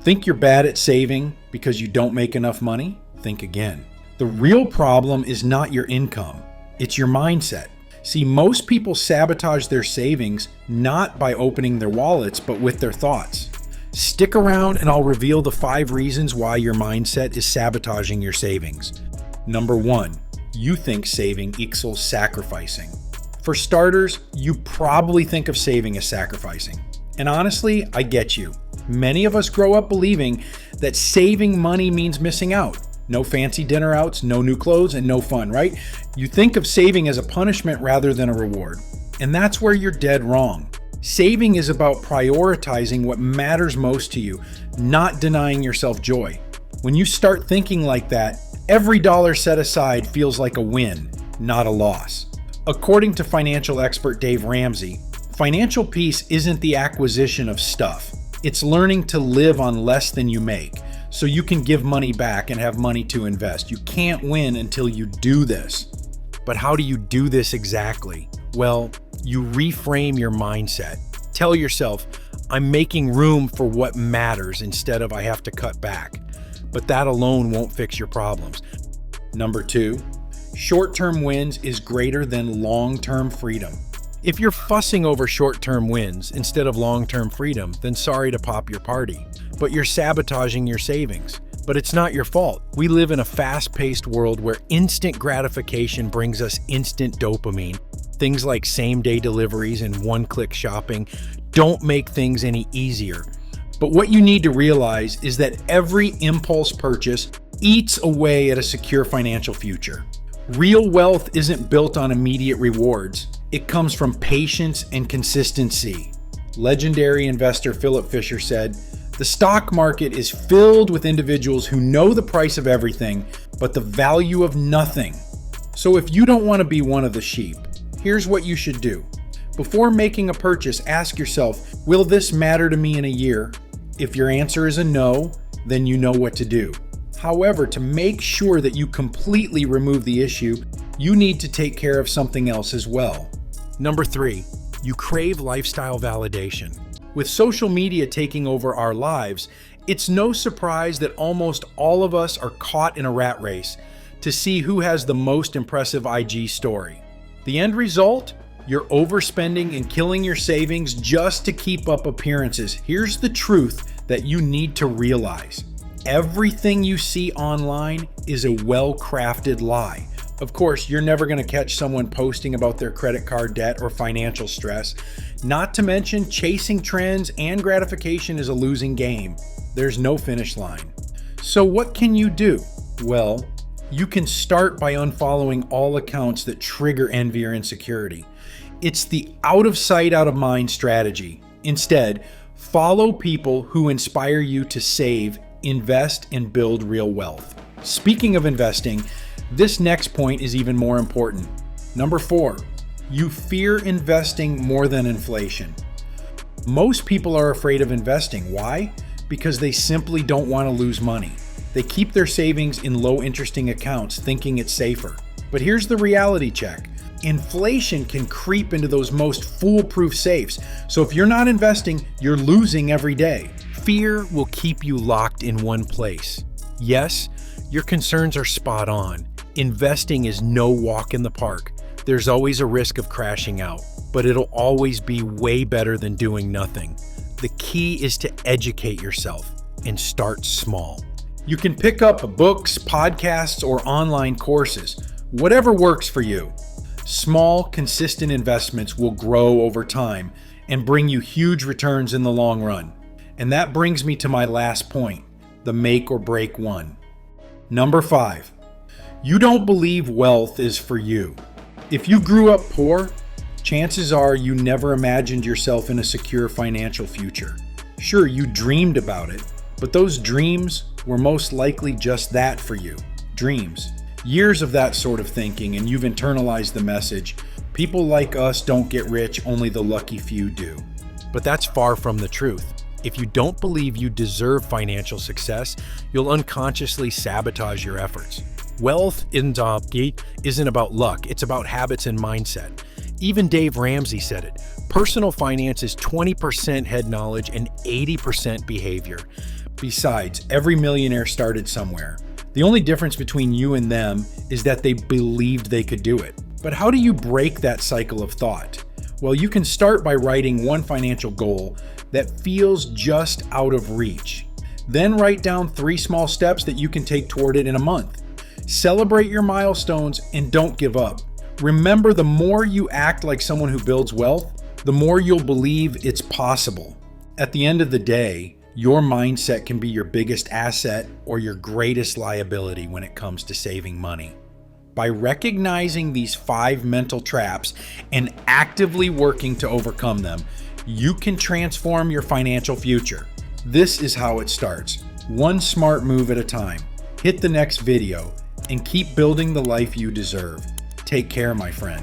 Think you're bad at saving because you don't make enough money? Think again. The real problem is not your income, it's your mindset. See, most people sabotage their savings not by opening their wallets, but with their thoughts. Stick around and I'll reveal the 5 reasons why your mindset is sabotaging your savings. Number 1, you think saving equals sacrificing. For starters, you probably think of saving as sacrificing. And honestly, I get you. Many of us grow up believing that saving money means missing out. No fancy dinner outs, no new clothes, and no fun, right? You think of saving as a punishment rather than a reward. And that's where you're dead wrong. Saving is about prioritizing what matters most to you, not denying yourself joy. When you start thinking like that, every dollar set aside feels like a win, not a loss. According to financial expert Dave Ramsey, financial peace isn't the acquisition of stuff. It's learning to live on less than you make, so you can give money back and have money to invest. You can't win until you do this. But how do you do this exactly? Well, you reframe your mindset. Tell yourself, I'm making room for what matters instead of I have to cut back. But that alone won't fix your problems. Number 2, short-term wins is greater than long-term freedom. If you're fussing over short-term wins instead of long-term freedom, then sorry to pop your party. But you're sabotaging your savings. But it's not your fault. We live in a fast-paced world where instant gratification brings us instant dopamine. Things like same-day deliveries and one-click shopping don't make things any easier. But what you need to realize is that every impulse purchase eats away at a secure financial future. Real wealth isn't built on immediate rewards. It comes from patience and consistency. Legendary investor Philip Fisher said, "The stock market is filled with individuals who know the price of everything, but the value of nothing." So if you don't want to be one of the sheep, here's what you should do. Before making a purchase, ask yourself, will this matter to me in a year? If your answer is a no, then you know what to do. However, to make sure that you completely remove the issue, you need to take care of something else as well. Number 3, you crave lifestyle validation. With social media taking over our lives, it's no surprise that almost all of us are caught in a rat race to see who has the most impressive IG story. The end result? You're overspending and killing your savings just to keep up appearances. Here's the truth that you need to realize. Everything you see online is a well-crafted lie. Of course, you're never going to catch someone posting about their credit card debt or financial stress. Not to mention, chasing trends and gratification is a losing game. There's no finish line. So what can you do? Well, you can start by unfollowing all accounts that trigger envy or insecurity. It's the out of sight, out of mind strategy. Instead, follow people who inspire you to save, invest, and build real wealth. Speaking of investing, this next point is even more important. Number 4, you fear investing more than inflation. Most people are afraid of investing. Why? Because they simply don't want to lose money. They keep their savings in low interesting accounts thinking it's safer. But here's the reality check. Inflation can creep into those most foolproof safes. So if you're not investing, you're losing every day. Fear will keep you locked in one place. Yes, your concerns are spot on. Investing is no walk in the park. There's always a risk of crashing out, but it'll always be way better than doing nothing. The key is to educate yourself and start small. You can pick up books, podcasts, or online courses, whatever works for you. Small, consistent investments will grow over time and bring you huge returns in the long run. And that brings me to my last point, the make or break one. Number 5, you don't believe wealth is for you. If you grew up poor, chances are you never imagined yourself in a secure financial future. Sure, you dreamed about it, but those dreams were most likely just that for you, dreams. Years of that sort of thinking and you've internalized the message, people like us don't get rich, only the lucky few do. But that's far from the truth. If you don't believe you deserve financial success, you'll unconsciously sabotage your efforts. Wealth isn't about luck, it's about habits and mindset. Even Dave Ramsey said it. Personal finance is 20% head knowledge and 80% behavior. Besides, every millionaire started somewhere. The only difference between you and them is that they believed they could do it. But how do you break that cycle of thought? Well, you can start by writing one financial goal that feels just out of reach. Then write down 3 small steps that you can take toward it in a month. Celebrate your milestones and don't give up. Remember, the more you act like someone who builds wealth, the more you'll believe it's possible. At the end of the day, your mindset can be your biggest asset or your greatest liability when it comes to saving money. By recognizing these 5 mental traps and actively working to overcome them, you can transform your financial future. This is how it starts, one smart move at a time. Hit the next video and keep building the life you deserve. Take care, my friend.